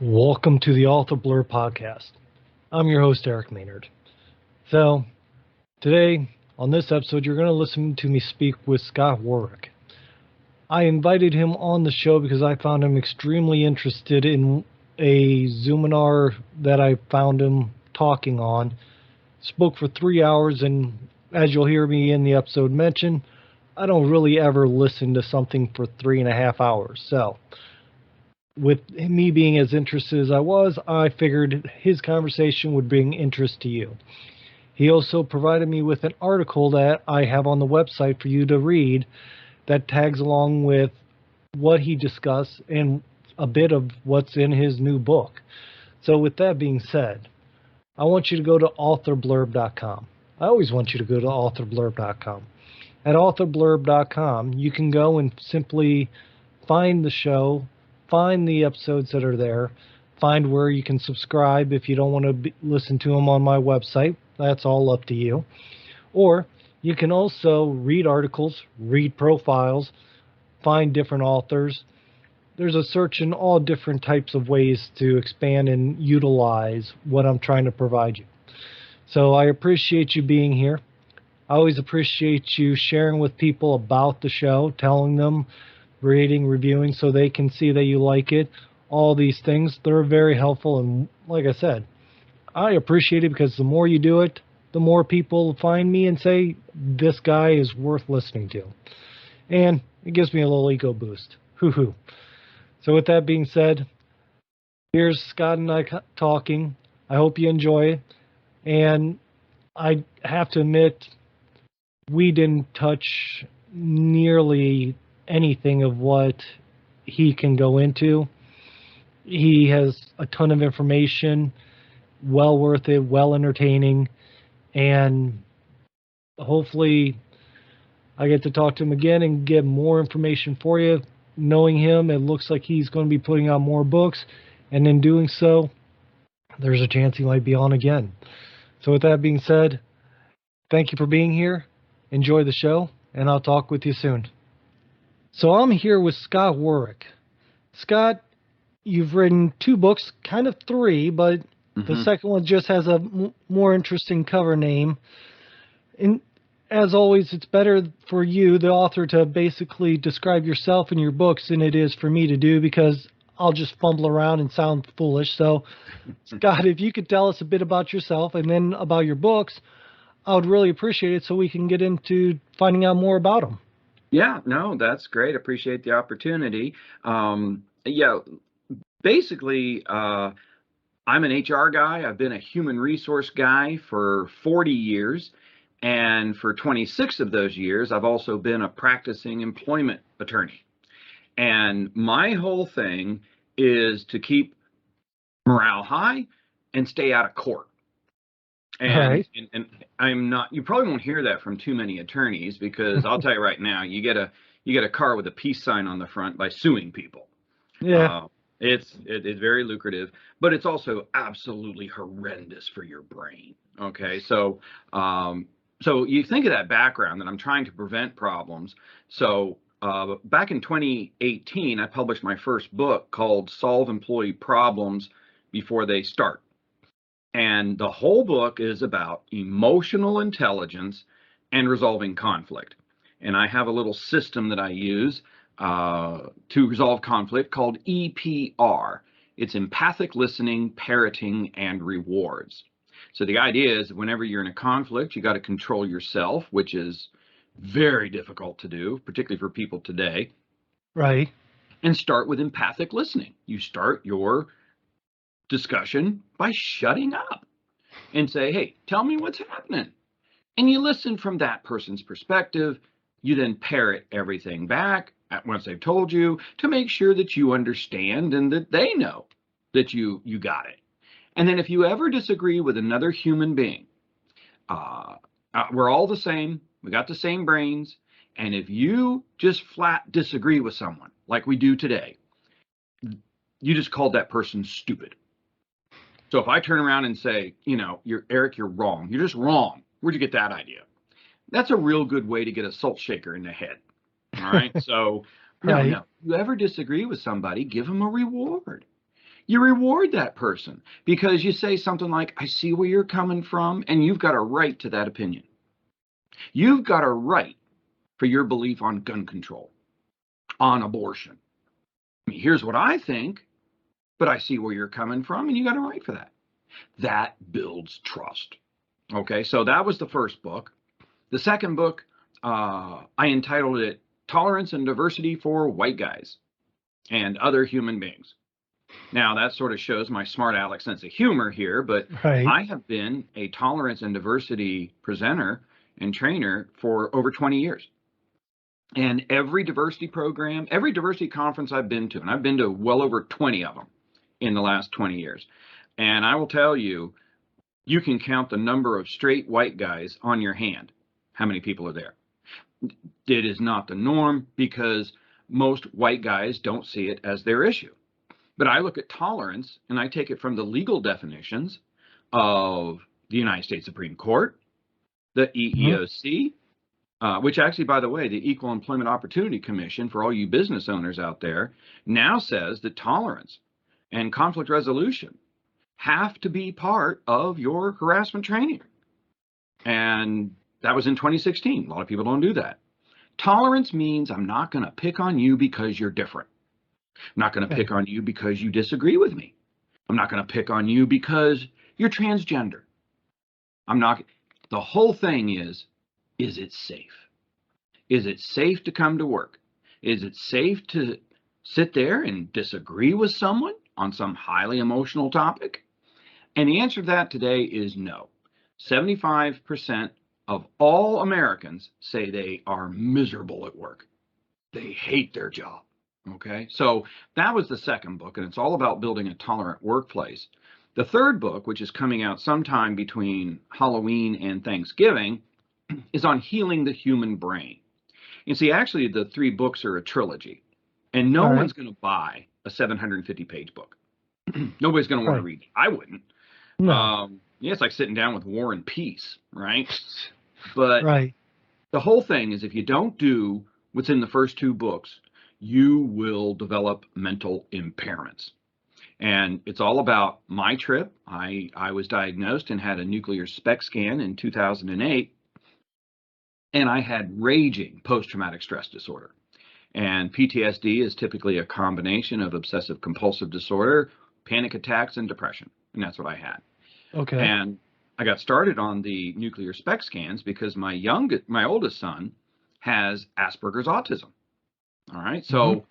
Welcome to the Author Blurb podcast. I'm your host, Eric Maynard. So, today, on this episode, you're going to listen to me speak with Scott Warrick. I invited him on the show because I found him extremely interested in a Zoominar that I found him talking on. Spoke for 3 hours, and as you'll hear me in the episode mention, I don't really ever listen to something for 3.5 hours. So, with me being as interested as I was, I figured his conversation would bring interest to you. He also provided me with an article that I have on the website for you to read that tags along with what he discussed and a bit of what's in his new book. So with that being said, I want you to go to authorblurb.com. I always want you to go to authorblurb.com. At authorblurb.com, you can go and simply find the show, find the episodes that are there, find where you can subscribe if you don't want to listen to them on my website. That's all up to you. Or you can also read articles, read profiles, find different authors. There's a search in all different types of ways to expand and utilize what I'm trying to provide you. So I appreciate you being here. I always appreciate you sharing with people about the show, telling them, rating, reviewing, so they can see that you like it. All these things, they're very helpful. And like I said, I appreciate it because the more you do it, the more people find me and say, this guy is worth listening to. And it gives me a little ego boost. Hoo-hoo. So with that being said, here's Scott and I talking. I hope you enjoy it. And I have to admit, we didn't touch nearly anything of what he can go into. He has a ton of information, well worth it, well entertaining, and hopefully I get to talk to him again and get more information for you. Knowing him, it looks like he's going to be putting out more books, and in doing so, there's a chance he might be on again. So with that being said, thank you for being here. Enjoy the show, and I'll talk with you soon. So I'm here with Scott Warrick. Scott, you've written 2 books, kind of 3, but the second one just has a more interesting cover name. And as always, it's better for you, the author, to basically describe yourself in your books than it is for me to do, because I'll just fumble around and sound foolish. So, Scott, if you could tell us a bit about yourself and then about your books, I would really appreciate it so we can get into finding out more about them. Yeah, no, that's great. Appreciate the opportunity. Basically, I'm an HR guy. I've been a human resource guy for 40 years. And for 26 of those years, I've also been a practicing employment attorney. And my whole thing is to keep morale high and stay out of court. And I'm not, you probably won't hear that from too many attorneys, because I'll tell you right now, you get a car with a peace sign on the front by suing people. Yeah. It's very lucrative, but it's also absolutely horrendous for your brain. Okay. So you think of that background that I'm trying to prevent problems. So back in 2018, I published my first book called Solve Employee Problems Before They Start. And the whole book is about emotional intelligence and resolving conflict. And I have a little system that I use to resolve conflict called EPR. It's empathic listening, parroting, and rewards. So the idea is, whenever you're in a conflict, you got to control yourself, which is very difficult to do, particularly for people today. Right. And start with empathic listening. You start your discussion by shutting up and say, hey, tell me what's happening. And you listen from that person's perspective. You then parrot everything back once they've told you, to make sure that you understand and that they know that you got it. And then if you ever disagree with another human being, we're all the same. We got the same brains. And if you just flat disagree with someone like we do today, you just called that person stupid. So if I turn around and say, Eric, you're wrong. You're just wrong. Where'd you get that idea? That's a real good way to get a salt shaker in the head. All right. So no, if you ever disagree with somebody, give them a reward. You reward that person because you say something like, I see where you're coming from, and you've got a right to that opinion. You've got a right for your belief on gun control, on abortion. I mean, here's what I think, but I see where you're coming from, and you got a right for that. That builds trust. Okay, so that was the first book. The second book, I entitled it Tolerance and Diversity for White Guys and Other Human Beings. Now, that sort of shows my smart aleck sense of humor here, but Right. I have been a tolerance and diversity presenter and trainer for over 20 years. And every diversity program, every diversity conference I've been to, and I've been to well over 20 of them in the last 20 years. And I will tell you, you can count the number of straight white guys on your hand. How many people are there? It is not the norm because most white guys don't see it as their issue. But I look at tolerance and I take it from the legal definitions of the United States Supreme Court, the EEOC, which actually, by the way, the Equal Employment Opportunity Commission, for all you business owners out there, now says that tolerance and conflict resolution have to be part of your harassment training. And that was in 2016. A lot of people don't do that. Tolerance means I'm not going to pick on you because you're different. I'm not going to pick on you because you disagree with me. I'm not going to pick on you because you're transgender. The whole thing is it safe? Is it safe to come to work? Is it safe to sit there and disagree with someone on some highly emotional topic? And the answer to that today is no. 75% of all Americans say they are miserable at work. They hate their job. Okay, so that was the second book, and it's all about building a tolerant workplace. The third book, which is coming out sometime between Halloween and Thanksgiving, is on healing the human brain. You see, actually, the three books are a trilogy, and no one's going to buy a 750-page book. Nobody's going to want to read it. I wouldn't. No. Yeah, it's like sitting down with War and Peace, right? But the whole thing is if you don't do what's in the first two books, you will develop mental impairments. And it's all about my trip. I was diagnosed and had a nuclear SPECT scan in 2008, and I had raging post-traumatic stress disorder. And PTSD is typically a combination of obsessive compulsive disorder, panic attacks, and depression. And that's what I had. Okay. And I got started on the nuclear SPECT scans because my oldest son has Asperger's autism. All right. So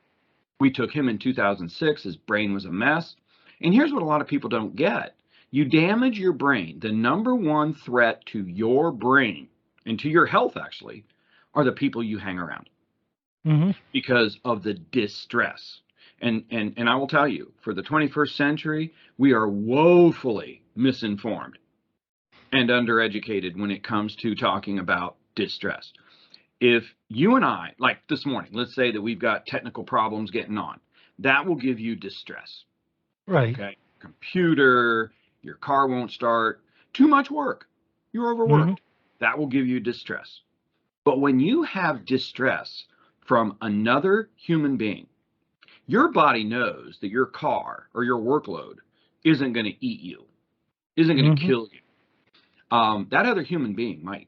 we took him in 2006. His brain was a mess. And here's what a lot of people don't get. You damage your brain. The number one threat to your brain and to your health, actually, are the people you hang around because of the distress. And I will tell you, for the 21st century, we are woefully misinformed and undereducated when it comes to talking about distress. If you and I, like this morning, let's say that we've got technical problems getting on, that will give you distress. Right. Okay. Computer, your car won't start, too much work, you're overworked. That will give you distress. But when you have distress from another human being, your body knows that your car or your workload isn't going to eat you, isn't going to kill you. That other human being might.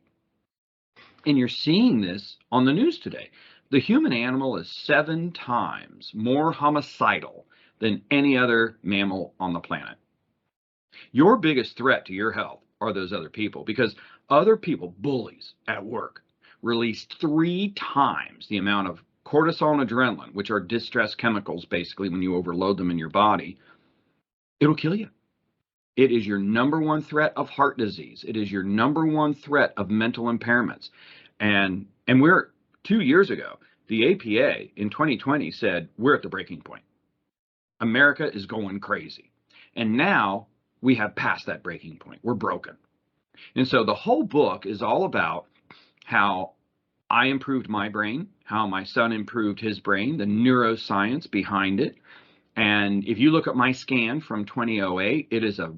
And you're seeing this on the news today. The human animal is 7 times more homicidal than any other mammal on the planet. Your biggest threat to your health are those other people, because other people, bullies at work, release 3 times the amount of cortisol and adrenaline, which are distress chemicals, basically, when you overload them in your body. It'll kill you. It is your number one threat of heart disease. It is your number one threat of mental impairments. And we're 2 years ago, the APA in 2020 said we're at the breaking point. America is going crazy. And now we have passed that breaking point. We're broken. And so the whole book is all about how I improved my brain, how my son improved his brain, the neuroscience behind it. And if you look at my scan from 2008, it is a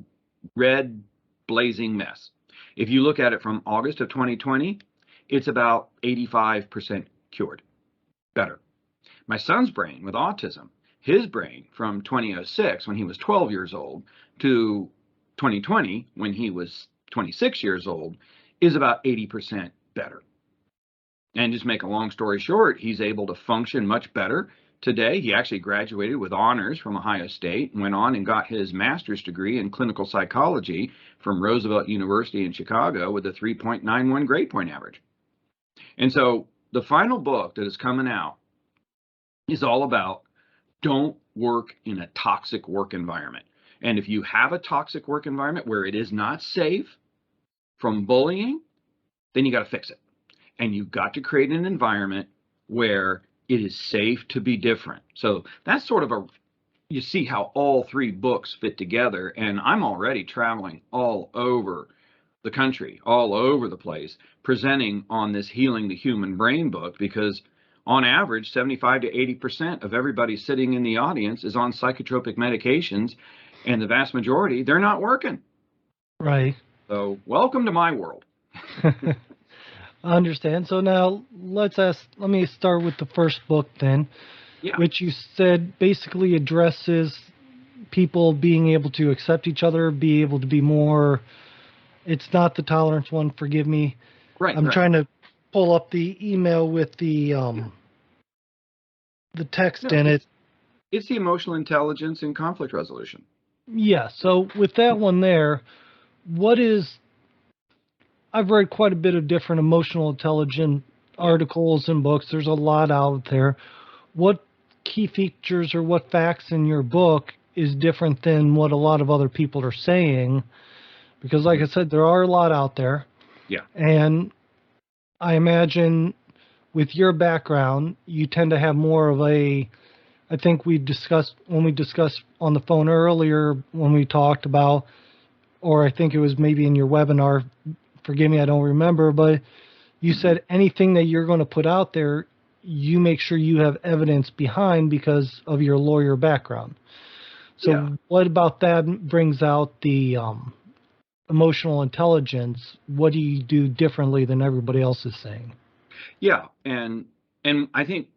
red blazing mess. If you look at it from August of 2020, it's about 85% cured. Better. My son's brain with autism his brain from 2006, when he was 12 years old, to 2020, when he was 26 years old, is about 80% better. And just make a long story short, he's able to function much better today. He actually graduated with honors from Ohio State and went on and got his master's degree in clinical psychology from Roosevelt University in Chicago with a 3.91 grade point average. And so the final book that is coming out is all about don't work in a toxic work environment. And if you have a toxic work environment where it is not safe from bullying, then you got to fix it. And you've got to create an environment where it is safe to be different. So that's sort of you see how all three books fit together. And I'm already traveling all over the country, all over the place, presenting on this Healing the Human Brain book, because on average, 75 to 80% of everybody sitting in the audience is on psychotropic medications, and the vast majority, they're not working. Right. So welcome to my world. I understand. So now let me start with the first book then, which you said basically addresses people being able to accept each other, be able to be more, it's not the tolerance one, forgive me. Right. I'm trying to pull up the email with the text in it. It's the emotional intelligence and conflict resolution. Yeah. So with that one there, I've read quite a bit of different emotional intelligence articles and books. There's a lot out there. What key features or what facts in your book is different than what a lot of other people are saying? Because like I said, there are a lot out there. Yeah. And I imagine with your background, you tend to have more of I think when we discussed on the phone earlier when we talked about, or I think it was maybe in your webinar, forgive me, I don't remember, but you said anything that you're going to put out there, you make sure you have evidence behind because of your lawyer background. So what about that brings out the emotional intelligence? What do you do differently than everybody else is saying? Yeah, and I think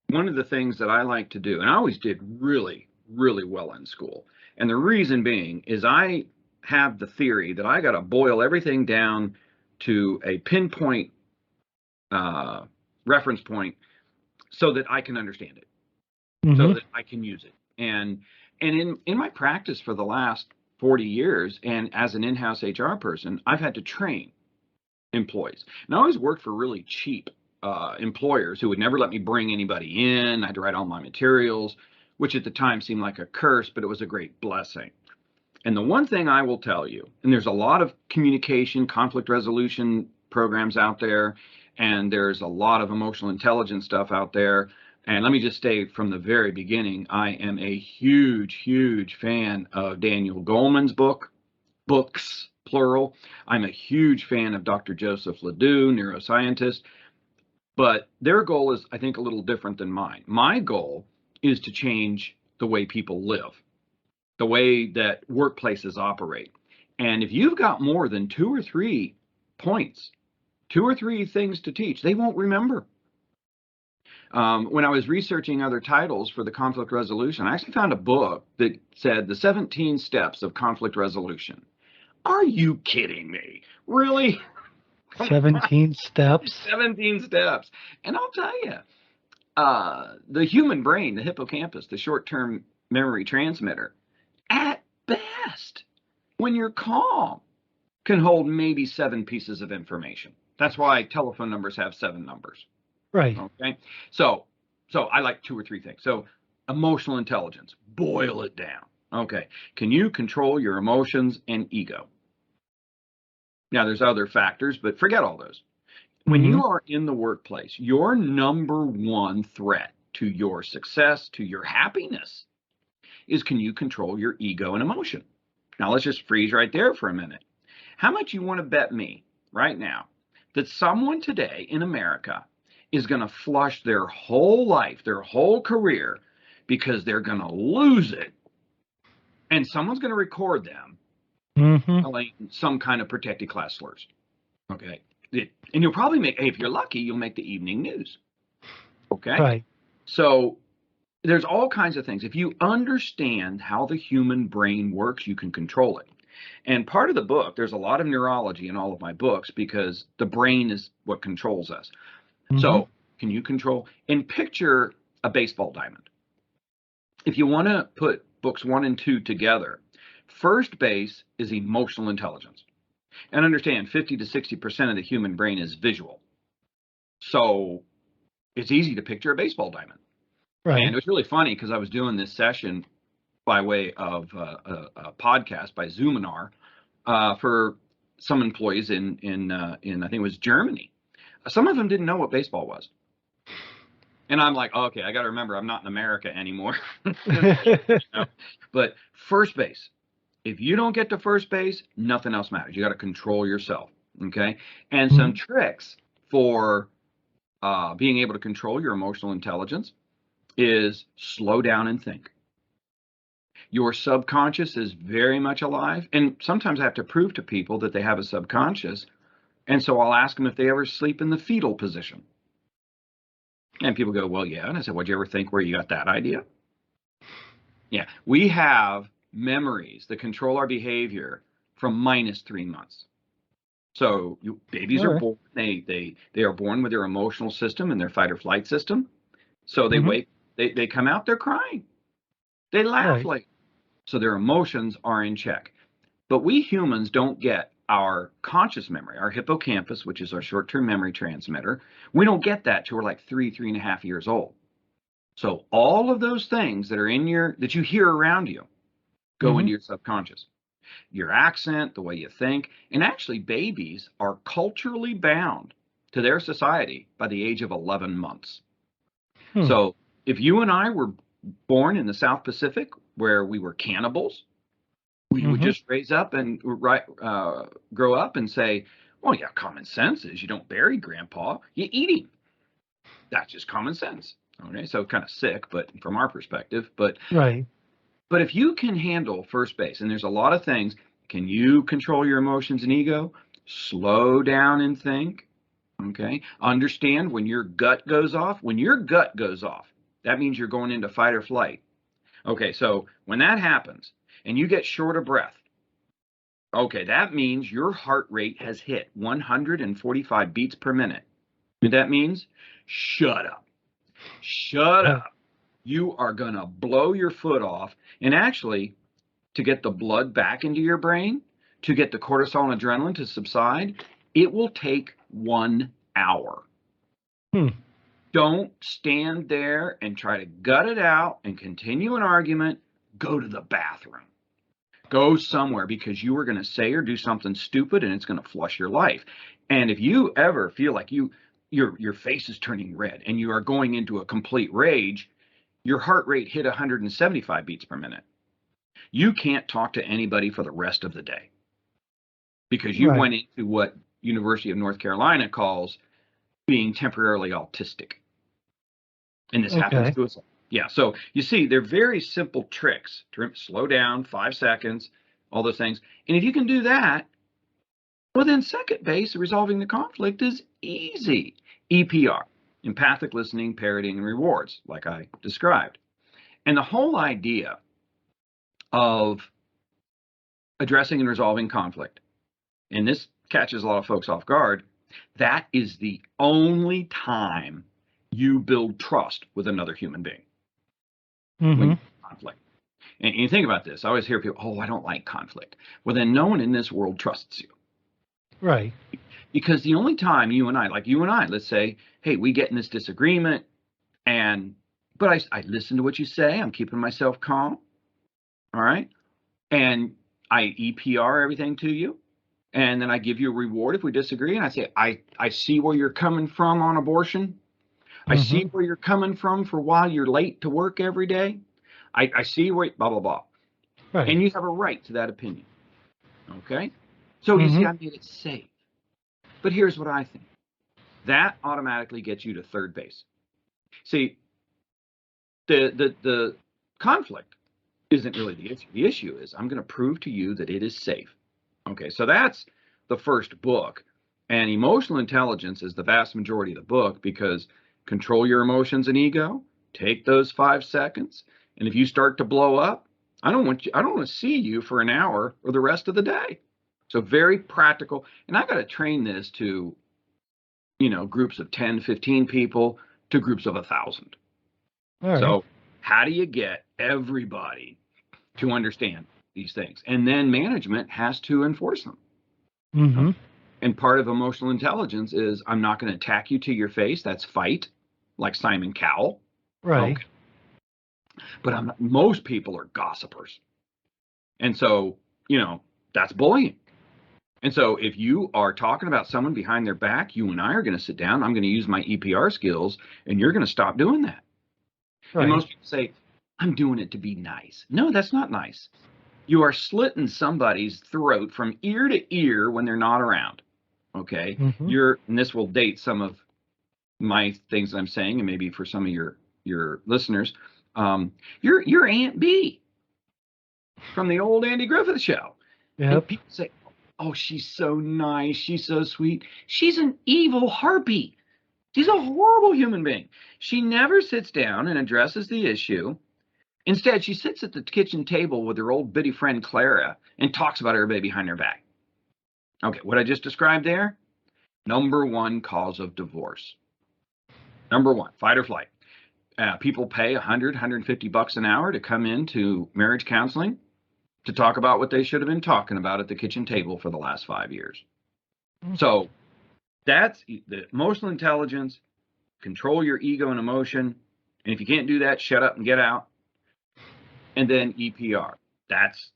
one of the things that I like to do, and I always did really, really well in school, and the reason being is I have the theory that I got to boil everything down to a pinpoint reference point so that I can understand it, so that I can use it. And in my practice for the last 40 years, and as an in-house HR person, I've had to train employees. And I always worked for really cheap employers who would never let me bring anybody in. I had to write all my materials, which at the time seemed like a curse, but it was a great blessing. And the one thing I will tell you, and there's a lot of communication, conflict resolution programs out there, and there's a lot of emotional intelligence stuff out there. And let me just say from the very beginning, I am a huge, huge fan of Daniel Goleman's books, plural. I'm a huge fan of Dr. Joseph Ledoux, neuroscientist. But their goal is, I think, a little different than mine. My goal is to change the way people live, the way that workplaces operate. And if you've got more than 2 or 3 points, 2 or 3 things to teach, they won't remember. When I was researching other titles for the conflict resolution, I actually found a book that said the 17 steps of conflict resolution. Are you kidding me? Really? 17 steps? 17 steps. And I'll tell you, the human brain, the hippocampus, the short-term memory transmitter, at best, when you're calm, can hold maybe 7 pieces of information. That's why telephone numbers have 7 numbers. Right. Okay. So I like 2 or 3 things. So emotional intelligence, boil it down. Okay. Can you control your emotions and ego? Now, there's other factors, but forget all those. When you are in the workplace, your number one threat to your success, to your happiness, is can you control your ego and emotion? Now, let's just freeze right there for a minute. How much you want to bet me right now that someone today in America is going to flush their whole life, their whole career, because they're going to lose it, and someone's going to record them telling some kind of protected class slurs? Okay. And you'll probably if you're lucky, you'll make the evening news. Okay. Right. So there's all kinds of things. If you understand how the human brain works, you can control it. And part of the book, there's a lot of neurology in all of my books because the brain is what controls us. Mm-hmm. So can you control and picture a baseball diamond? If you want to put books 1 and 2 together, first base is emotional intelligence. And understand 50 to 60% of the human brain is visual. So it's easy to picture a baseball diamond. Right. And it was really funny because I was doing this session by way of a podcast by Zoominar for some employees in I think it was Germany. Some of them didn't know what baseball was. And I'm like, oh, okay, I got to remember I'm not in America anymore. You know? But first base, if you don't get to first base, nothing else matters. You got to control yourself. Okay. And some tricks for being able to control your emotional intelligence is slow down and think. Your subconscious is very much alive. And sometimes I have to prove to people that they have a subconscious. And so I'll ask them if they ever sleep in the fetal position. And people go, well, yeah. And I said, would you ever think where you got that idea? Yeah. We have memories that control our behavior from -3 months. So babies are born, they are born with their emotional system and their fight or flight system. So they wake, they come out, they're crying. They laugh like, so their emotions are in check. But we humans don't get our conscious memory, our hippocampus, which is our short-term memory transmitter. We don't get that till we're like 3.5 years old. So all of those things that are in that you hear around you go into your subconscious. Your accent, the way you think, and actually babies are culturally bound to their society by the age of 11 months. So if you and I were born in the South Pacific where we were cannibals, we would just raise up and grow up and say, well, yeah, common sense is you don't bury grandpa, you eat him. That's just common sense. Okay, so kind of sick, but from our perspective, but if you can handle first base, and there's a lot of things, can you control your emotions and ego? Slow down and think. Okay, understand when your gut goes off. When your gut goes off, that means you're going into fight or flight. Okay, so when that happens and you get short of breath, okay, that means your heart rate has hit 145 beats per minute. You know what that means? Shut up. Shut up. You are going to blow your foot off. And actually, to get the blood back into your brain, to get the cortisol and adrenaline to subside, it will take 1 hour. Don't stand there and try to gut it out and continue an argument. Go to the bathroom. Go somewhere because you are going to say or do something stupid and it's going to flush your life. And if you ever feel like your face is turning red and you are going into a complete rage, your heart rate hit 175 beats per minute. You can't talk to anybody for the rest of the day because you went into what University of North Carolina calls being temporarily autistic. And this happens to us. Yeah. So you see, they're very simple tricks to slow down, 5 seconds, all those things. And if you can do that, well, then second base, resolving the conflict, is easy. EPR, empathic listening, parroting, and rewards, like I described. And the whole idea of addressing and resolving conflict, and this catches a lot of folks off guard, that is the only time you build trust with another human being. When conflict. And you think about this, I always hear people, oh, I don't like conflict. Well, then no one in this world trusts you. Right. Because the only time you and I, let's say, hey, we get in this disagreement, but I listen to what you say, I'm keeping myself calm, all right? And I EPR everything to you, and then I give you a reward if we disagree, and I say, I see where you're coming from on abortion. I see where you're coming from for why you're late to work every day. I see where, blah, blah, blah. Right. And you have a right to that opinion. Okay? So you see, I made it safe. But here's what I think. That automatically gets you to third base. See, the conflict isn't really the issue. The issue is I'm going to prove to you that it is safe. Okay, so that's the first book. And emotional intelligence is the vast majority of the book because control your emotions and ego, take those 5 seconds. And if you start to blow up, I don't want to see you for an hour or the rest of the day. So very practical. And I got to train this to, groups of 10, 15 people to groups of 1,000. All So right. how do you get everybody to understand these things? And then management has to enforce them. Mm-hmm. And part of emotional intelligence is I'm not going to attack you to your face. That's fight, like Simon Cowell. Right. Okay. But most people are gossipers. And so, that's bullying. And so if you are talking about someone behind their back, you and I are going to sit down. I'm going to use my EPR skills, and you're going to stop doing that. Right. And most people say, I'm doing it to be nice. No, that's not nice. You are slitting somebody's throat from ear to ear when they're not around. Okay. Mm-hmm. And this will date some of my things that I'm saying, and maybe for some of your listeners, you're Aunt B from the old Andy Griffith Show. Yep. And people say, oh, she's so nice. She's so sweet. She's an evil harpy. She's a horrible human being. She never sits down and addresses the issue. Instead, she sits at the kitchen table with her old bitty friend Clara and talks about everybody behind her back. Okay, what I just described there, number one cause of divorce. Number one, fight or flight. People pay $100, $150 an hour to come into marriage counseling to talk about what they should have been talking about at the kitchen table for the last 5 years. So that's the emotional intelligence, control your ego and emotion. And if you can't do that, shut up and get out. And then EPR. That's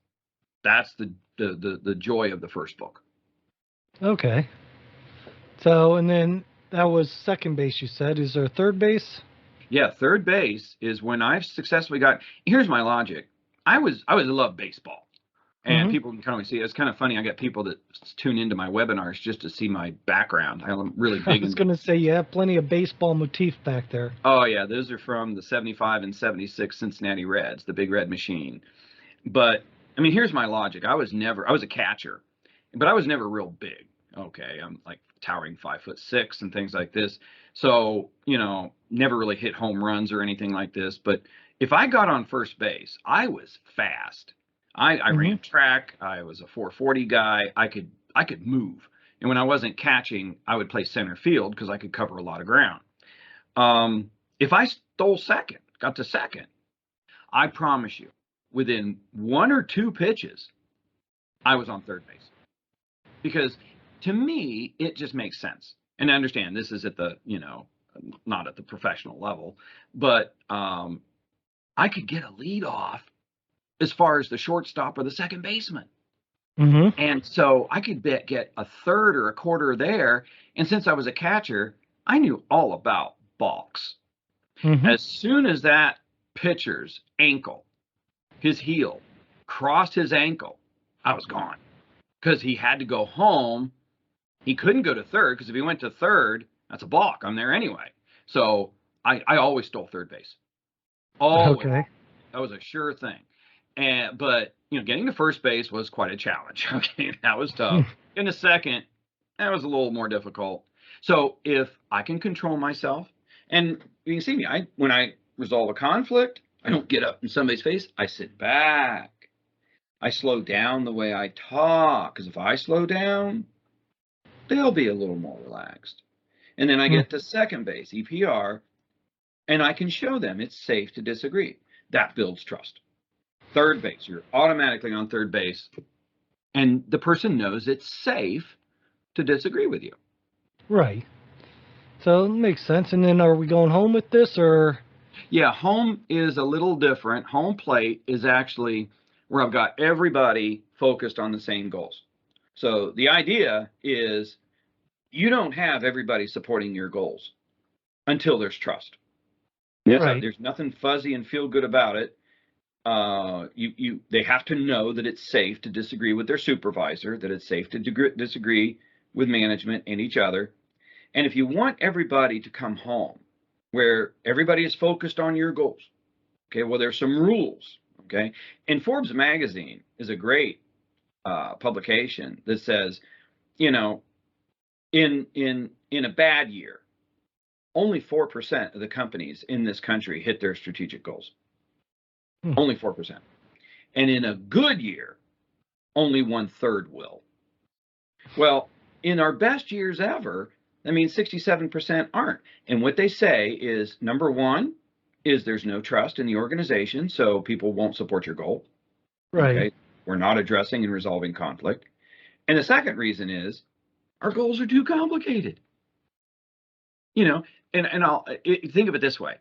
the joy of the first book. Okay. So, and then that was second base, you said. Is there a third base? Yeah, third base is when I've successfully got. Here's my logic. I love baseball. And people can kind of see it. It's kind of funny. I got people that tune into my webinars just to see my background. I'm really big. I was going to say you have plenty of baseball motif back there. Oh, yeah. Those are from the 75 and 76 Cincinnati Reds, the Big Red Machine. But, I mean, here's my logic. I was a catcher, but I was never real big. Okay. I'm like towering 5'6" and things like this. So, never really hit home runs or anything like this. But if I got on first base, I was fast. I ran track. I was a 440 guy. I could move. And when I wasn't catching, I would play center field because I could cover a lot of ground. If I got to second, I promise you, within 1 or 2 pitches, I was on third base. Because to me, it just makes sense. And I understand this is at the, not at the professional level, but I could get a lead off as far as the shortstop or the second baseman. And so I could get a third or a quarter there. And since I was a catcher, I knew all about balks. As soon as that pitcher's ankle, his heel, crossed his ankle, I was gone. Because he had to go home. He couldn't go to third, because if he went to third, that's a balk. I'm there anyway. So I always stole third base. Always. Okay. That was a sure thing. But getting to first base was quite a challenge. Okay, that was tough. In a second, that was a little more difficult. So if I can control myself, and you can see me, when I resolve a conflict, I don't get up in somebody's face. I sit back. I slow down the way I talk, because if I slow down, they'll be a little more relaxed. And then I get to second base, EPR, and I can show them it's safe to disagree. That builds trust. Third base, you're automatically on third base, and the person knows it's safe to disagree with you. Right. So it makes sense. And then are we going home with this, or? Yeah, home is a little different. Home plate is actually where I've got everybody focused on the same goals. So the idea is you don't have everybody supporting your goals until there's trust. Yes, right. There's nothing fuzzy and feel good about it. They have to know that it's safe to disagree with their supervisor, that it's safe to disagree with management and each other. And if you want everybody to come home where everybody is focused on your goals, okay, well, there's some rules, okay? And Forbes magazine is a great publication that says, in a bad year, only 4% of the companies in this country hit their strategic goals. Only 4%. And in a good year, only 1/3 will. Well, in our best years ever, that means 67% aren't. And what they say is, number one, is there's no trust in the organization, so people won't support your goal. Right. Okay. We're not addressing and resolving conflict. And the second reason is our goals are too complicated. You know, and I'll think of it this way.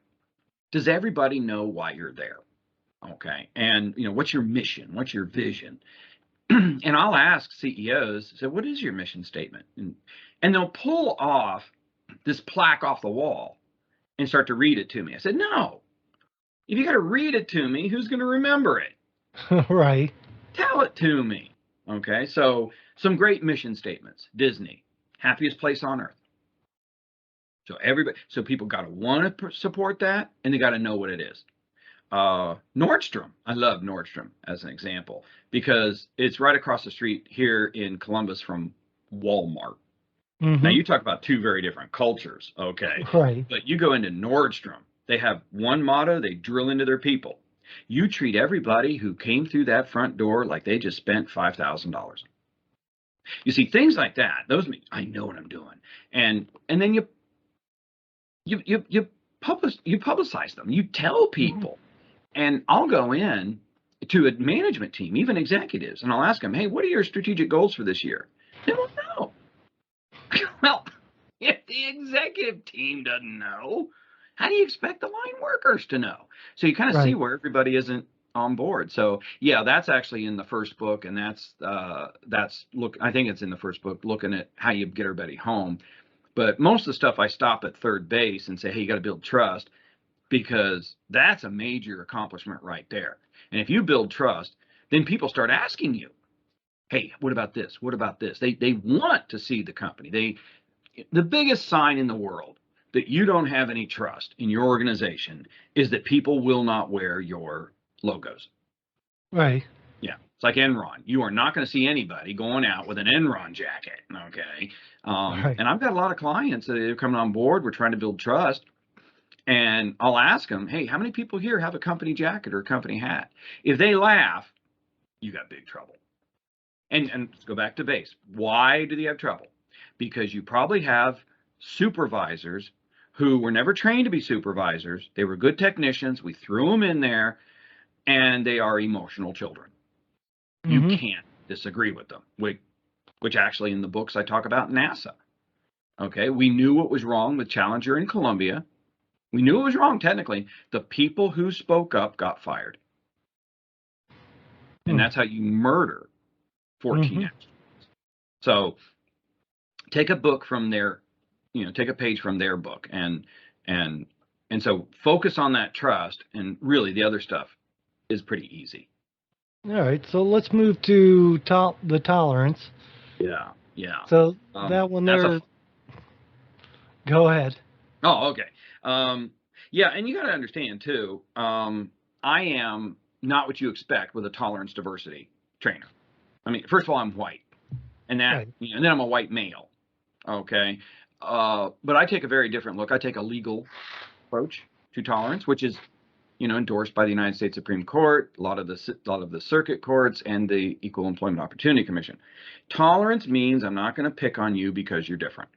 Does everybody know why you're there? Okay. And, what's your mission? What's your vision? And I'll ask CEOs, so what is your mission statement? And they'll pull off this plaque off the wall and start to read it to me. I said, no, if you got to read it to me, who's going to remember it? Right. Tell it to me. Okay. So some great mission statements. Disney, happiest place on earth. So people got to want to support that, and they got to know what it is. Nordstrom. I love Nordstrom as an example because it's right across the street here in Columbus from Walmart. Now you talk about two very different cultures, okay? Right. But you go into Nordstrom, they have one motto, they drill into their people. You treat everybody who came through that front door like they just spent $5,000. You see, things like that, those mean I know what I'm doing. And then you publicize them. You tell people. And I'll go in to a management team, even executives, and I'll ask them, hey, what are your strategic goals for this year? They won't know. Well, if the executive team doesn't know, how do you expect the line workers to know? So you kind of see where everybody isn't on board. So yeah, that's actually in the first book, and I think it's in the first book, looking at how you get everybody home. But most of the stuff I stop at third base and say, hey, you got to build trust, because that's a major accomplishment right there. And if you build trust, then people start asking you, hey, what about this? What about this? They want to see the company. The biggest sign in the world that you don't have any trust in your organization is that people will not wear your logos. Right. Yeah. It's like Enron. You are not going to see anybody going out with an Enron jacket. Okay. And I've got a lot of clients that are coming on board. We're trying to build trust. And I'll ask them, hey, how many people here have a company jacket or a company hat? If they laugh, you got big trouble. And let's go back to base. Why do they have trouble? Because you probably have supervisors who were never trained to be supervisors. They were good technicians. We threw them in there, and they are emotional children. You can't disagree with them, which actually in the books I talk about NASA. Okay, we knew what was wrong with Challenger in Columbia. We knew it was wrong technically. The people who spoke up got fired. And that's how you murder 14 astronauts. So take a book from their, take a page from their book, and so focus on that trust, and really the other stuff is pretty easy. All right, so let's move to the tolerance. Yeah. So that one there. Go ahead. Oh, okay. Yeah, and you got to understand too. I am not what you expect with a tolerance diversity trainer. I mean, first of all, I'm white, and and then I'm a white male. Okay, but I take a very different look. I take a legal approach to tolerance, which is, endorsed by the United States Supreme Court, a lot of the circuit courts, and the Equal Employment Opportunity Commission. Tolerance means I'm not going to pick on you because you're different.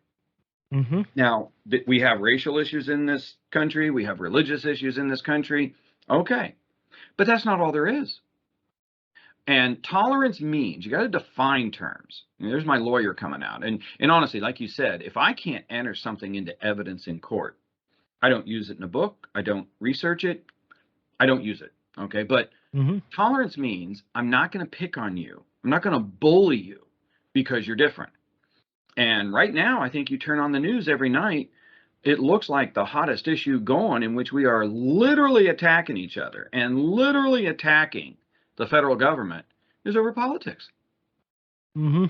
Now, we have racial issues in this country. We have religious issues in this country. Okay, but that's not all there is. And tolerance means you got to define terms. There's my lawyer coming out. And honestly, like you said, if I can't enter something into evidence in court, I don't use it in a book. I don't research it. I don't use it. Okay. But tolerance means I'm not going to pick on you. I'm not going to bully you because you're different. And right now, I think you turn on the news every night, it looks like the hottest issue going, in which we are literally attacking each other and literally attacking the federal government, is over politics.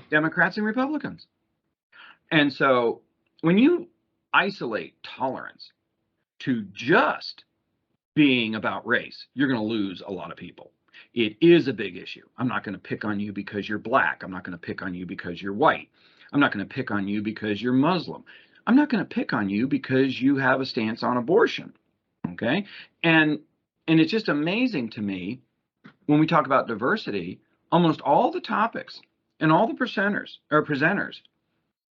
Democrats and Republicans. And so when you isolate tolerance to just being about race, you're going to lose a lot of people. It is a big issue. I'm not going to pick on you because you're black. I'm not going to pick on you because you're white. I'm not going to pick on you because you're Muslim. I'm not going to pick on you because you have a stance on abortion. Okay. And it's just amazing to me when we talk about diversity, almost all the topics and all the presenters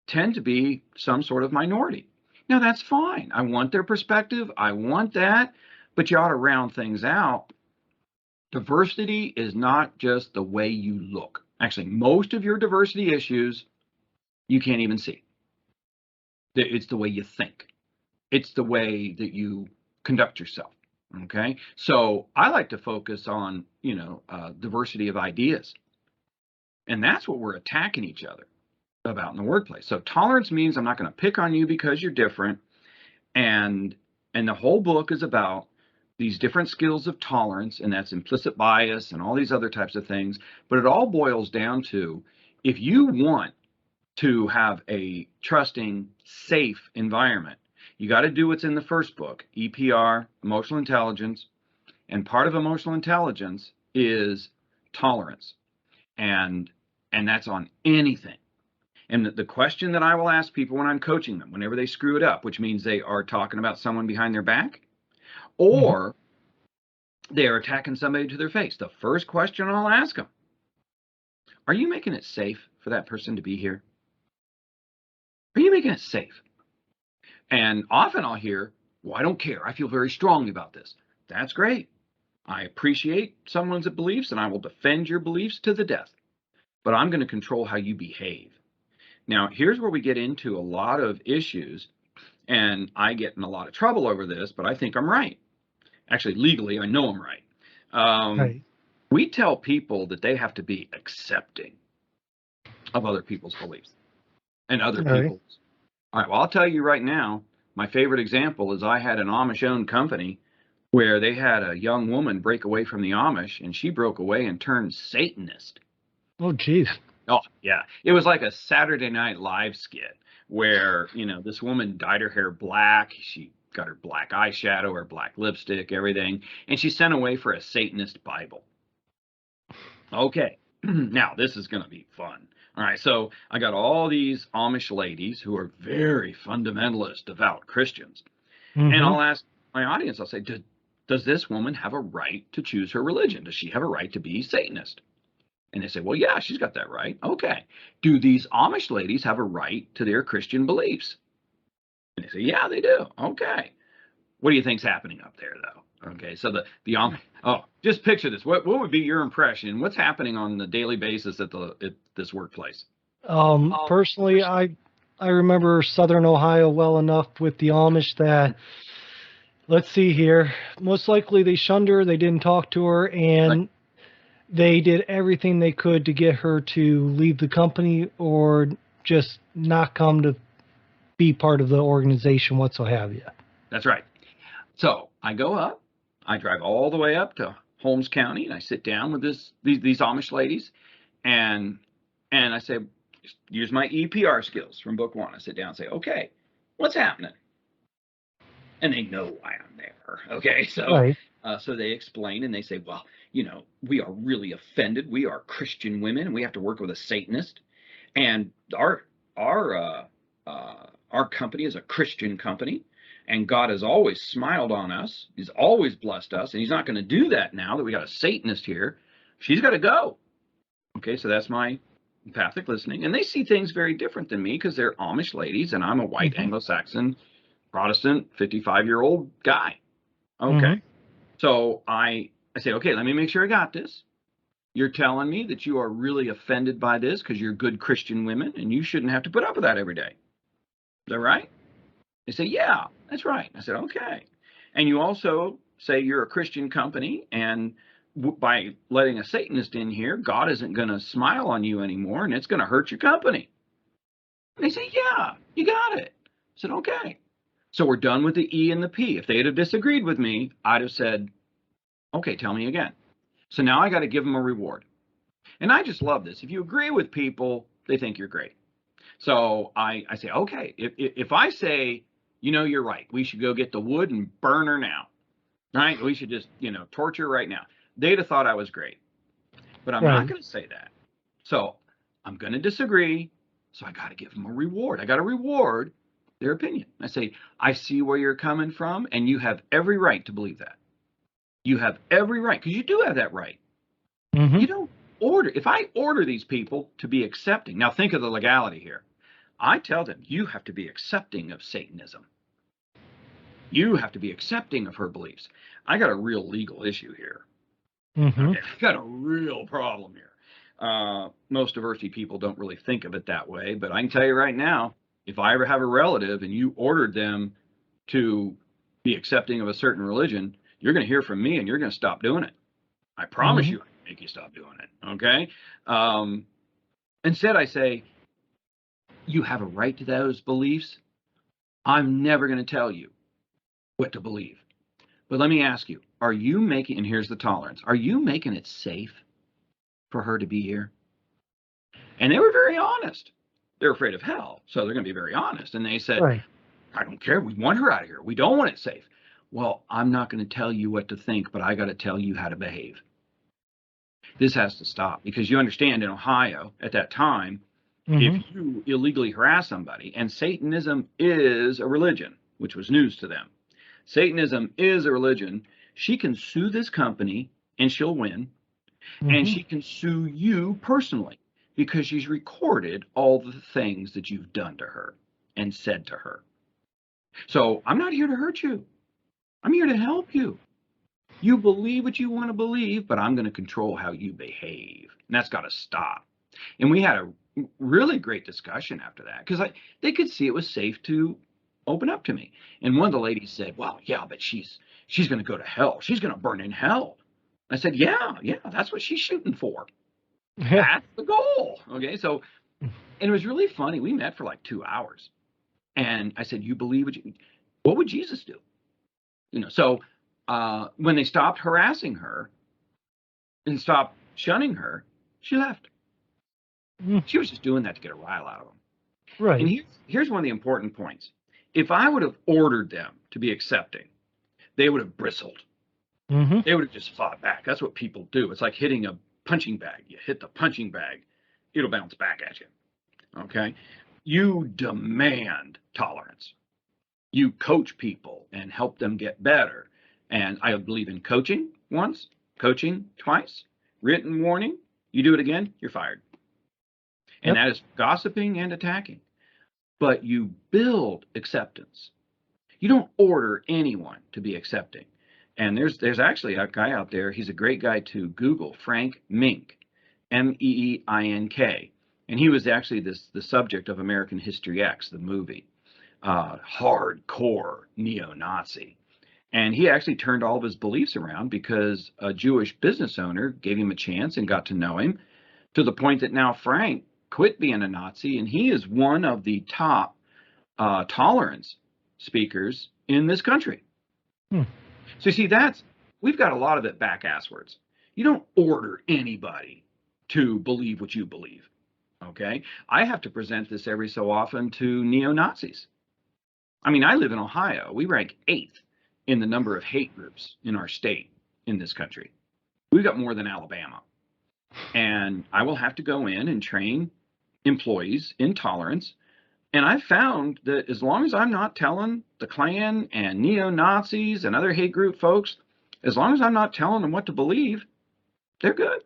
tend to be some sort of minority. Now that's fine. I want their perspective. I want that, but you ought to round things out. Diversity is not just the way you look. Actually, most of your diversity issues you can't even see. It's the way you think. It's the way that you conduct yourself. Okay. So I like to focus on, diversity of ideas. And that's what we're attacking each other about in the workplace. So tolerance means I'm not going to pick on you because you're different. And the whole book is about these different skills of tolerance, and that's implicit bias and all these other types of things. But it all boils down to, if you want to have a trusting, safe environment, you got to do what's in the first book, EPR, emotional intelligence. And part of emotional intelligence is tolerance. And that's on anything. And the question that I will ask people when I'm coaching them, whenever they screw it up, which means they are talking about someone behind their back, or they are attacking somebody to their face, the first question I'll ask them, are you making it safe for that person to be here? Are you making it safe? And often I'll hear, well, I don't care. I feel very strongly about this. That's great. I appreciate someone's beliefs, and I will defend your beliefs to the death. But I'm going to control how you behave. Now, here's where we get into a lot of issues, and I get in a lot of trouble over this, but I think I'm right. Actually, legally, I know I'm right. Right. We tell people that they have to be accepting of other people's beliefs and other people's. All right, well, I'll tell you right now, my favorite example is I had an Amish-owned company where they had a young woman break away from the Amish, and she broke away and turned Satanist. Oh, geez. Oh, yeah. It was like a Saturday Night Live skit where, this woman dyed her hair black. She got her black eyeshadow, her black lipstick, everything. And she sent away for a Satanist Bible. Okay. Now, this is going to be fun. All right. So I got all these Amish ladies who are very fundamentalist, devout Christians. And I'll ask my audience, I'll say, does this woman have a right to choose her religion? Does she have a right to be Satanist? And they say, well, yeah, she's got that right. Okay. Do these Amish ladies have a right to their Christian beliefs? And they say, yeah, they do. Okay. What do you think's happening up there, though? Okay. So the Amish, just picture this. What would be your impression? What's happening on a daily basis at this workplace? Personally, I remember Southern Ohio well enough with the Amish that, let's see here, most likely they shunned her, they didn't talk to her, and they did everything they could to get her to leave the company or just not come to be part of the organization whatsoever. That's right. So I go up, I drive all the way up to Holmes County, and I sit down with these Amish ladies, and I say, use my EPR skills from book 1. I sit down and say, okay, what's happening? And they know why I'm there. Okay, so so they explain, and they say, well, we are really offended. We are Christian women, and we have to work with a Satanist, and our company is a Christian company, and God has always smiled on us. He's always blessed us, and he's not going to do that now that we got a Satanist here. She's got to go. Okay, so that's my empathic listening, and they see things very different than me because they're Amish ladies, and I'm a white Anglo-Saxon Protestant 55-year-old guy. Okay. So I say, okay, let me make sure I got this. You're telling me that you are really offended by this because you're good Christian women and you shouldn't have to put up with that every day. Is that right? They say, yeah, that's right. I said, okay. And you also say you're a Christian company, and by letting a Satanist in here, God isn't going to smile on you anymore, and it's going to hurt your company. And they say, yeah, you got it. I said, okay. So we're done with the E and the P. If they'd have disagreed with me, I'd have said, okay, tell me again. So now I got to give them a reward. And I just love this. If you agree with people, they think you're great. So I say, okay, if I say, you're right, we should go get the wood and burn her now, right? We should just, torture her right now. They'd have thought I was great. But I'm not going to say that. So I'm going to disagree. So I got to give them a reward. I got a reward their opinion. I say, I see where you're coming from, and you have every right to believe that. You have every right, because you do have that right. Mm-hmm. You don't order. If I order these people to be accepting, now think of the legality here. I tell them, you have to be accepting of Satanism. You have to be accepting of her beliefs. I got a real legal issue here. Mm-hmm. Okay, I got a real problem here. Most diversity people don't really think of it that way, but I can tell you right now, if I ever have a relative and you ordered them to be accepting of a certain religion, you're going to hear from me and you're going to stop doing it. I promise Mm-hmm. you, I can make you stop doing it. Okay. Instead, I say, you have a right to those beliefs. I'm never going to tell you what to believe. But let me ask you, are you making, and here's the tolerance, are you making it safe for her to be here? And they were very honest. They're afraid of hell, so they're going to be very honest. And they said, Right. I don't care. We want her out of here. We don't want it safe. Well, I'm not going to tell you what to think, but I got to tell you how to behave. This has to stop, because you understand, in Ohio at that time, if Mm-hmm. you illegally harass somebody, and Satanism is a religion, which was news to them. Satanism is a religion. She can sue this company and she'll win, and Mm-hmm. she can sue you personally because she's recorded all the things that you've done to her and said to her. So I'm not here to hurt you. I'm here to help you. You believe what you want to believe, but I'm going to control how you behave. And that's got to stop. And we had a really great discussion after that, because they could see it was safe to open up to me. And one of the ladies said, well, yeah, but she's going to go to hell. She's going to burn in hell. I said, yeah, that's what she's shooting for. Yeah. That's the goal. Okay. So, and it was really funny. We met for like 2 hours. And I said, you believe what would Jesus do? So when they stopped harassing her and stopped shunning her, she left. She was just doing that to get a rile out of them. And Right. here's one of the important points. If I would have ordered them to be accepting, they would have bristled. Mm-hmm. They would have just fought back. That's what people do. It's like hitting a punching bag. You hit the punching bag, it'll bounce back at you. Okay? You demand tolerance. You coach people and help them get better. And I believe in coaching once, coaching twice, written warning. You do it again, you're fired. And Yep. that is gossiping and attacking. But you build acceptance. You don't order anyone to be accepting. And there's actually a guy out there. He's a great guy to Google, Frank Mink, Meeink, and he was actually the subject of American History X, the movie, hardcore neo-Nazi. And he actually turned all of his beliefs around because a Jewish business owner gave him a chance and got to know him, to the point that now Frank quit being a Nazi, and he is one of the top tolerance speakers in this country. Hmm. So you see, we've got a lot of it back asswards. You don't order anybody to believe what you believe. Okay? I have to present this every so often to neo-Nazis. I mean, I live in Ohio. We rank 8th in the number of hate groups in our state, in this country. We've got more than Alabama. And I will have to go in and train employees in tolerance. And I've found that as long as I'm not telling the Klan and neo-Nazis and other hate group folks, as long as I'm not telling them what to believe, they're good.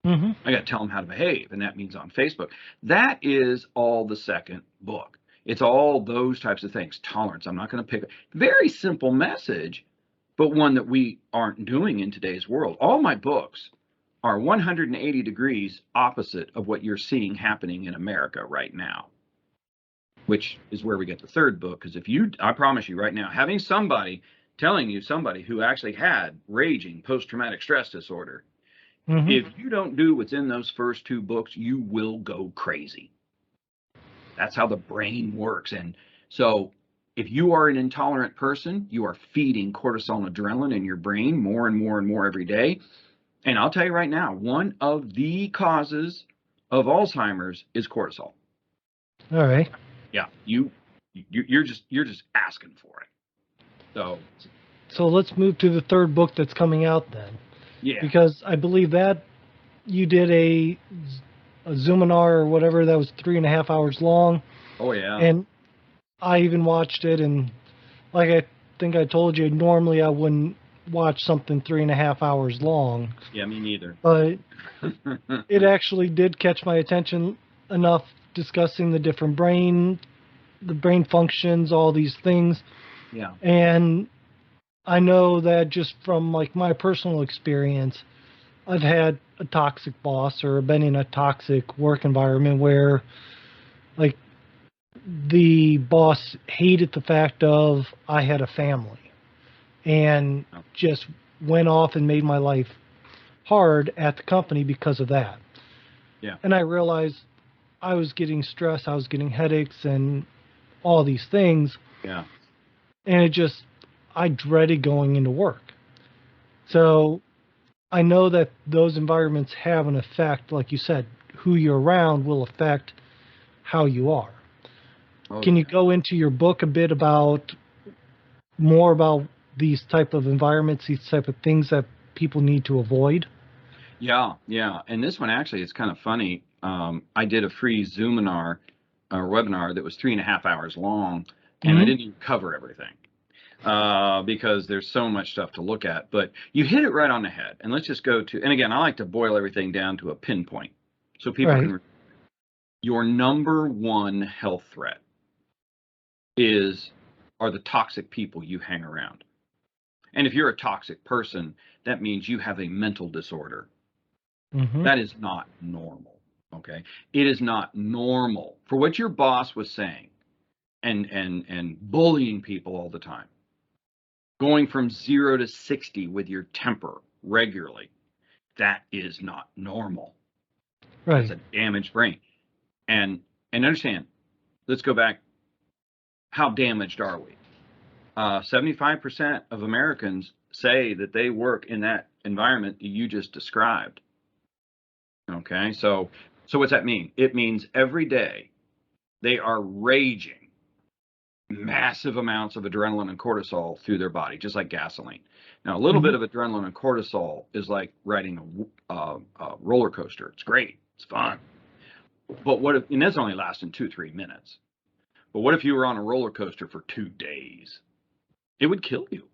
Mm-hmm. I got to tell them how to behave, and that means on Facebook. That is all the second book. It's all those types of things. Tolerance. I'm not going to pick a very simple message, but one that we aren't doing in today's world. All my books are 180 degrees opposite of what you're seeing happening in America right now, which is where we get the third book. Because I promise you right now, having telling you somebody who actually had raging post-traumatic stress disorder, Mm-hmm. if you don't do what's in those first 2 books, you will go crazy. That's how the brain works. And so if you are an intolerant person, you are feeding cortisol and adrenaline in your brain more and more and more every day. And I'll tell you right now, one of the causes of Alzheimer's is cortisol. All right. Yeah, you're just asking for it. So let's move to the third book that's coming out then. Yeah. Because I believe that you did a Zoominar or whatever that was 3.5 hours long. Oh yeah. And I even watched it, and like I think I told you, normally I wouldn't watch something 3.5 hours long, Yeah, me neither. but it actually did catch my attention enough discussing the brain functions, all these things. Yeah. And I know that just from like my personal experience, I've had a toxic boss or been in a toxic work environment where like the boss hated the fact of I had a family and Oh, just went off and made my life hard at the company because of that. yeah. And I realized I was getting stressed, I was getting headaches and all these things, Yeah. and I dreaded going into work. So I know that those environments have an effect, like you said, who you're around will affect how you are. Oh, Can you yeah. go into your book a bit about more about these type of environments, these type of things that people need to avoid? Yeah, yeah. And this one actually is kind of funny. I did a free Zoominar or webinar that was 3.5 hours long, and I Hmm. didn't even cover everything because there's so much stuff to look at. But you hit it right on the head. And let's just go to, and again, I like to boil everything down to a pinpoint so people Right. can, your number one health threat is, are the toxic people you hang around. And if you're a toxic person, that means you have a mental disorder. Hmm. That is not normal. Okay. It is not normal for what your boss was saying and bullying people all the time, going from 0 to 60 with your temper regularly. That is not normal. That's Right. a damaged brain. And understand, let's go back. How damaged are we? 75% of Americans say that they work in that environment that you just described. Okay. So what's that mean? It means every day they are raging massive amounts of adrenaline and cortisol through their body, just like gasoline. Now, a little Hmm. bit of adrenaline and cortisol is like riding a roller coaster. It's great. It's fun. But what if, and that's only lasting 2, 3 minutes. But what if you were on a roller coaster for 2 days? It would kill you.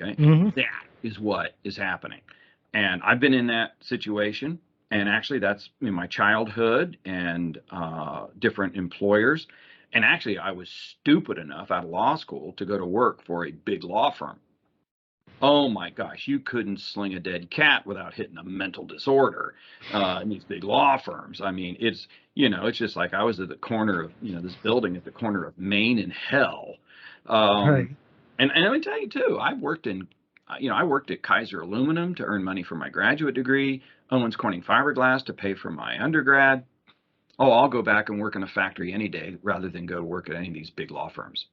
Okay. Hmm. That is what is happening. And I've been in that situation. And actually, that's in my childhood and different employers. And actually, I was stupid enough out of law school to go to work for a big law firm. Oh my gosh, you couldn't sling a dead cat without hitting a mental disorder in these big law firms. I mean, it's just like I was at the corner of, this building at the corner of Maine and hell. Um, Right. and let me tell you too, I worked at Kaiser Aluminum to earn money for my graduate degree, Owens Corning Fiberglass to pay for my undergrad. Oh, I'll go back and work in a factory any day rather than go work at any of these big law firms.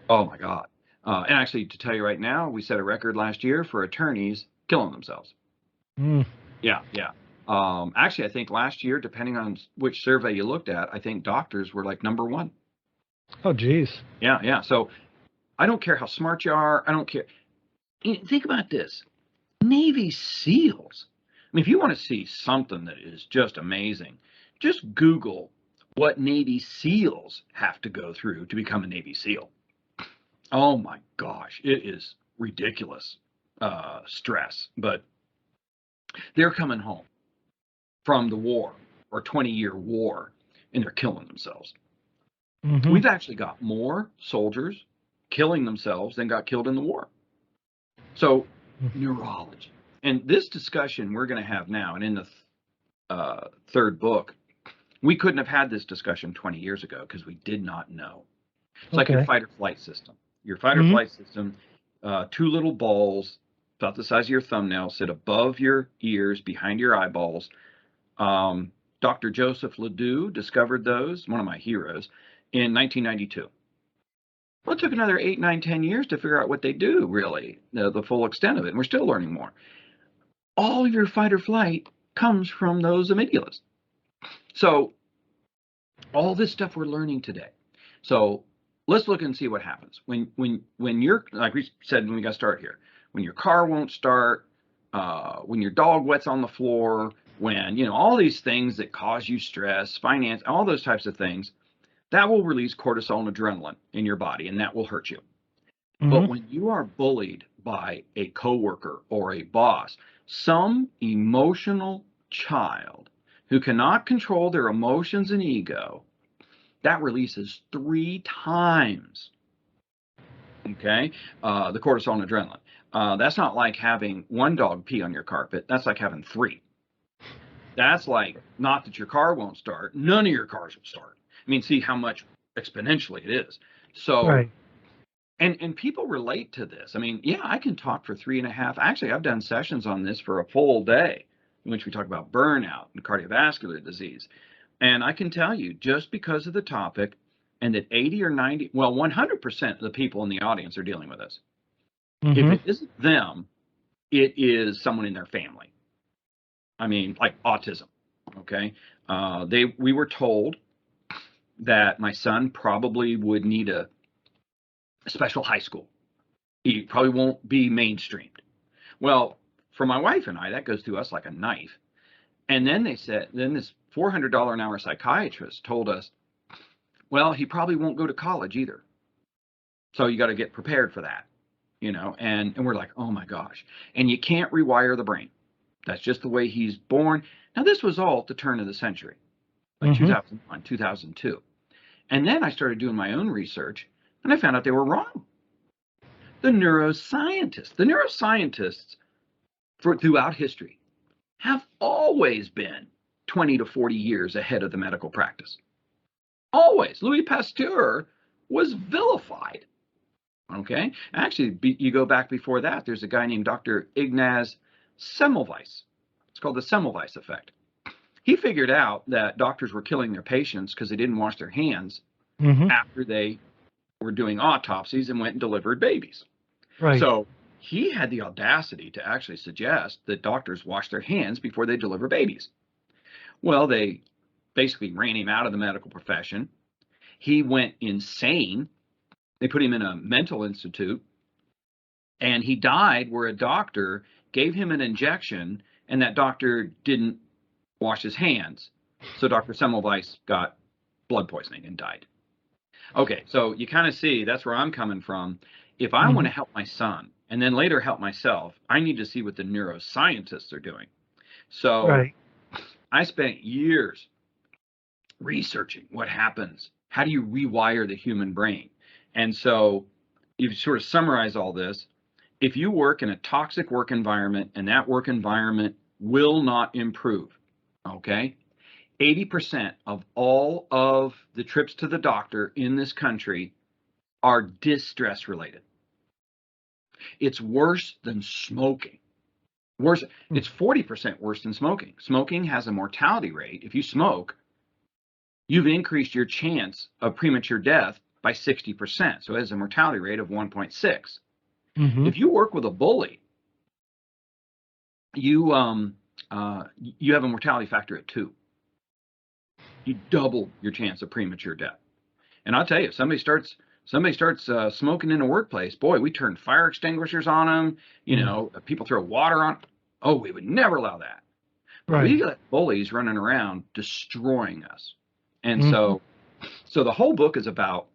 Oh my God. And actually, to tell you right now, we set a record last year for attorneys killing themselves. Mm-hmm. Yeah, yeah. Actually, I think last year, depending on which survey you looked at, I think doctors were like number one. Oh, geez. Yeah, yeah. So I don't care how smart you are. I don't care. Think about this. Navy SEALs. I mean, if you want to see something that is just amazing, just Google what Navy SEALs have to go through to become a Navy SEAL. Oh my gosh, it is ridiculous stress. But they're coming home from the war or 20-year war and they're killing themselves. Hmm. We've actually got more soldiers killing themselves than got killed in the war. So, neurology. And this discussion we're going to have now, and in the third book, we couldn't have had this discussion 20 years ago because we did not know. It's like your Okay. fight or flight system. Your fight or Hmm. flight system, two little balls about the size of your thumbnail sit above your ears, behind your eyeballs. Dr. Joseph Ledoux discovered those, one of my heroes, in 1992. Well, it took another 8, 9, 10 years to figure out what they do, really, the full extent of it. And we're still learning more. All of your fight or flight comes from those amygdalas. So all this stuff we're learning today. So let's look and see what happens when you're, like we said when we got started here, when your car won't start, when your dog wets on the floor, when all these things that cause you stress, finance, all those types of things. that will release cortisol and adrenaline in your body, and that will hurt you. But Mm-hmm. when you are bullied by a coworker or a boss, some emotional child who cannot control their emotions and ego, that releases 3 times, okay, the cortisol and adrenaline. That's not like having one dog pee on your carpet. That's like having 3. That's like, not that your car won't start. None of your cars will start. I mean, see how much exponentially it is. So, Right. and people relate to this. I mean, yeah, I can talk for 3.5. Actually, I've done sessions on this for a full day in which we talk about burnout and cardiovascular disease. And I can tell you, just because of the topic, and that 80 or 90, well, 100% of the people in the audience are dealing with this. If Mm-hmm. it isn't them, it is someone in their family. I mean, like autism. Okay, we were told that my son probably would need a special high school. He probably won't be mainstreamed. Well, for my wife and I, that goes through us like a knife. And then they said, then this $400 an hour psychiatrist told us, well, he probably won't go to college either. So you got to get prepared for that, you know. And we're like, oh my gosh. And you can't rewire the brain. That's just the way he's born. Now, this was all at the turn of the century, like Mm-hmm. 2001, 2002. And then I started doing my own research, and I found out they were wrong. The neuroscientists throughout history have always been 20 to 40 years ahead of the medical practice. Always. Louis Pasteur was vilified. Okay? Actually, you go back before that, there's a guy named Dr. Ignaz Semmelweis. It's called the Semmelweis effect. He figured out that doctors were killing their patients because they didn't wash their hands Mm-hmm. after they were doing autopsies and went and delivered babies. Right. So he had the audacity to actually suggest that doctors wash their hands before they deliver babies. Well, they basically ran him out of the medical profession. He went insane. They put him in a mental institute, and he died where a doctor gave him an injection, and that doctor didn't wash his hands. So Dr. Semmelweis got blood poisoning and died. Okay, so you kind of see that's where I'm coming from. If I Mm-hmm. want to help my son and then later help myself, I need to see what the neuroscientists are doing. So Right. I spent years researching what happens. How do you rewire the human brain? And so you sort of summarize all this. If you work in a toxic work environment and that work environment will not improve, okay? 80% of all of the trips to the doctor in this country are distress related. It's worse than smoking. Worse, it's 40% worse than smoking. Smoking has a mortality rate. If you smoke, you've increased your chance of premature death by 60%. So it has a mortality rate of 1.6. Mm-hmm. If you work with a bully, you you have a mortality factor at 2. You double your chance of premature death. And I'll tell you, if somebody starts smoking in a workplace, boy, we turn fire extinguishers on them. You know, people throw water on. Oh, we would never allow that. But Right. we got bullies running around destroying us. And Mm-hmm. so the whole book is about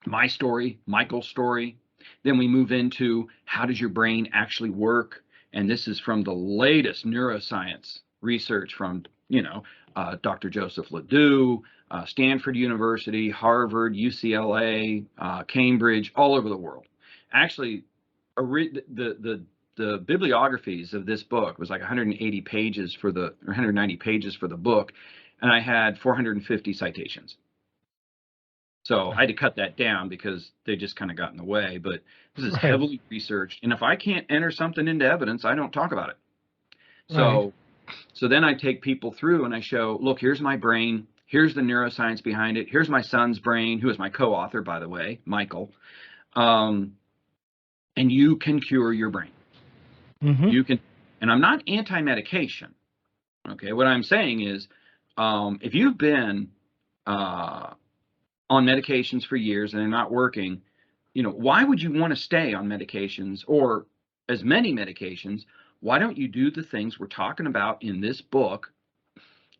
my story, Michael's story. Then we move into how does your brain actually work? And this is from the latest neuroscience research from, Dr. Joseph Ledoux, Stanford University, Harvard, UCLA, Cambridge, all over the world. Actually, the bibliographies of this book was like 180 pages or 190 pages for the book, and I had 450 citations. So I had to cut that down because they just kind of got in the way. But this is Right. heavily researched, and if I can't enter something into evidence, I don't talk about it. Right. So then I take people through and I show, look, here's my brain. Here's the neuroscience behind it. Here's my son's brain, who is my co-author, by the way, Michael. And you can cure your brain. Mm-hmm. You can, and I'm not anti-medication. Okay, what I'm saying is, if you've been on medications for years and they're not working, why would you want to stay on medications or as many medications? Why don't you do the things we're talking about in this book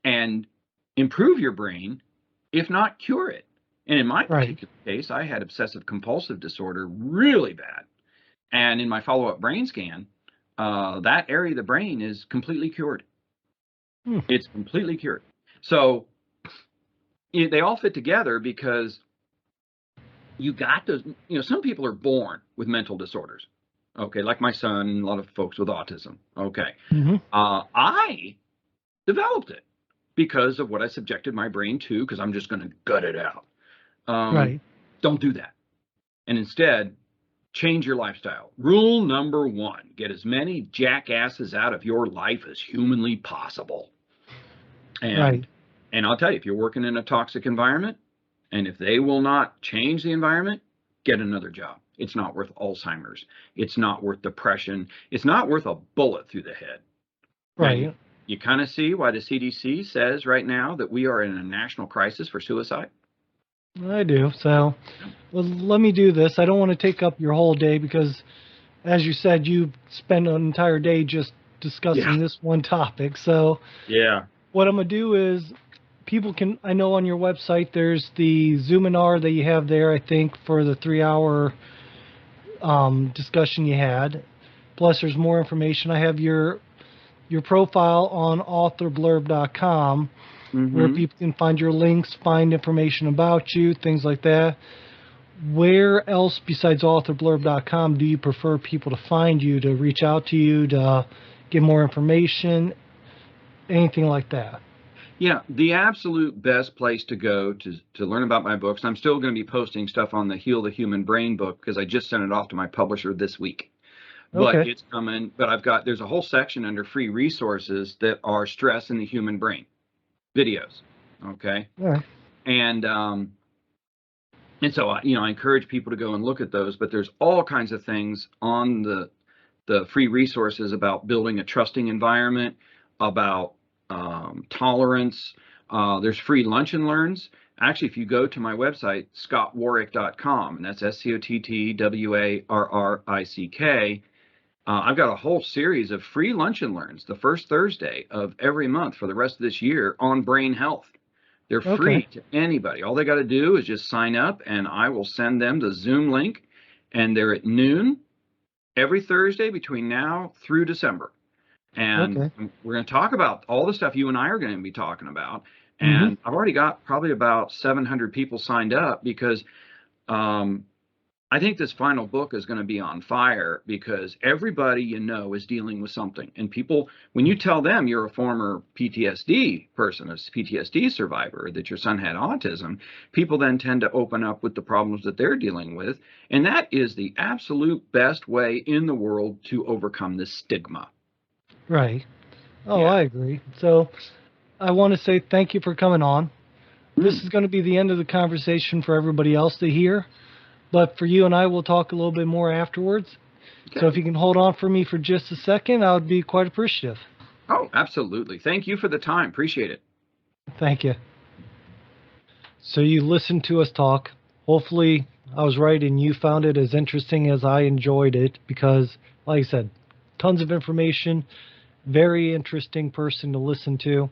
and improve your brain if not cure it. And in my Right. particular case, I had obsessive compulsive disorder really bad. And in my follow-up brain scan, that area of the brain is completely cured. Hmm. It's completely cured. So they all fit together because you got those. Some people are born with mental disorders. Okay, like my son and a lot of folks with autism. Okay. Hmm. I developed it because of what I subjected my brain to, because I'm just going to gut it out. Right. Don't do that. And instead, change your lifestyle. Rule number one, get as many jackasses out of your life as humanly possible. Right. And I'll tell you, if you're working in a toxic environment, and if they will not change the environment, get another job. It's not worth Alzheimer's. It's not worth depression. It's not worth a bullet through the head. Right. You kind of see why the CDC says right now that we are in a national crisis for suicide? I do. So, well, let me do this. I don't want to take up your whole day because, as you said, you spent an entire day just discussing this one topic. So, Yeah. what I'm going to do is people can, I know on your website there's the Zoominar that you have there, I think, for the 3 hour discussion you had. Plus, there's more information. I have your profile on authorblurb.com where people can find your links, find information about you, things like that. Where else besides authorblurb.com do you prefer people to find you, to reach out to you, to get more information, anything like that? Yeah, the absolute best place to go to learn about my books. I'm still going to be posting stuff on the Heal the Human Brain book because I just sent it off to my publisher this week. But Okay. it's coming. But there's a whole section under free resources that are stress in the human brain videos. Okay. All right. And so I encourage people to go and look at those. But there's all kinds of things on the free resources about building a trusting environment, about tolerance. There's free lunch and learns. Actually, if you go to my website, scottwarrick.com, and that's SCOTTWARRICK, I've got a whole series of free lunch and learns the first Thursday of every month for the rest of this year on brain health. They're free to anybody. All they got to do is just sign up, and I will send them the Zoom link, and they're at noon every Thursday between now through December. And we're going to talk about all the stuff you and I are going to be talking about. And I've already got probably about 700 people signed up because I think this final book is going to be on fire because everybody is dealing with something. And people, when you tell them you're a former PTSD person, a PTSD survivor, that your son had autism, people then tend to open up with the problems that they're dealing with. And that is the absolute best way in the world to overcome this stigma. Right. Oh, yeah. I agree. So I want to say thank you for coming on. This is going to be the end of the conversation for everybody else to hear. But for you and I, we'll talk a little bit more afterwards. Okay. So if you can hold on for me for just a second, I would be quite appreciative. Oh, absolutely. Thank you for the time. Appreciate it. Thank you. So you listened to us talk. Hopefully I was right and you found it as interesting as I enjoyed it because, like I said, tons of information, very interesting person to listen to.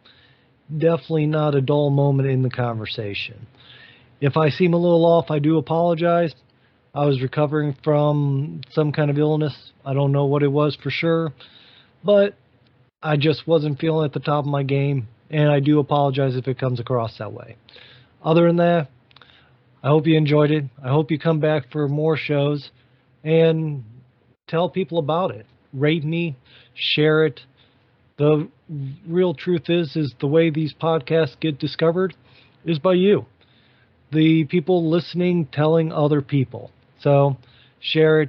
Definitely not a dull moment in the conversation. If I seem a little off, I do apologize. I was recovering from some kind of illness. I don't know what it was for sure, but I just wasn't feeling at the top of my game, and I do apologize if it comes across that way. Other than that, I hope you enjoyed it. I hope you come back for more shows and tell people about it. Rate me, share it. The real truth is the way these podcasts get discovered is by you. The people listening telling other people. So share it,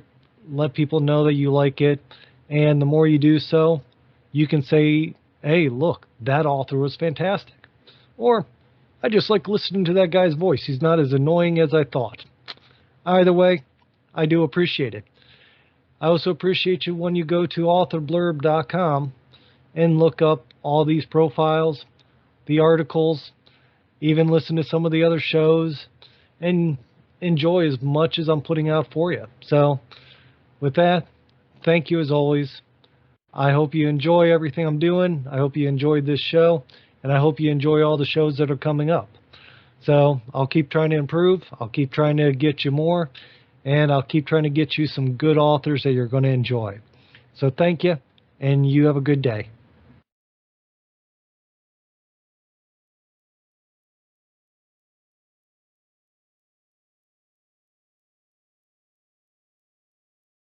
let people know that you like it, and the more you do so, you can say, hey, look, that author was fantastic. Or, I just like listening to that guy's voice. He's not as annoying as I thought. Either way, I do appreciate it. I also appreciate you when you go to authorblurb.com and look up all these profiles, the articles, even listen to some of the other shows, and enjoy as much as I'm putting out for you. So, with that, thank you as always. I hope you enjoy everything I'm doing. I hope you enjoyed this show, and I hope you enjoy all the shows that are coming up. So I'll keep trying to improve. I'll keep trying to get you more, and I'll keep trying to get you some good authors that you're going to enjoy. So thank you, and you have a good day.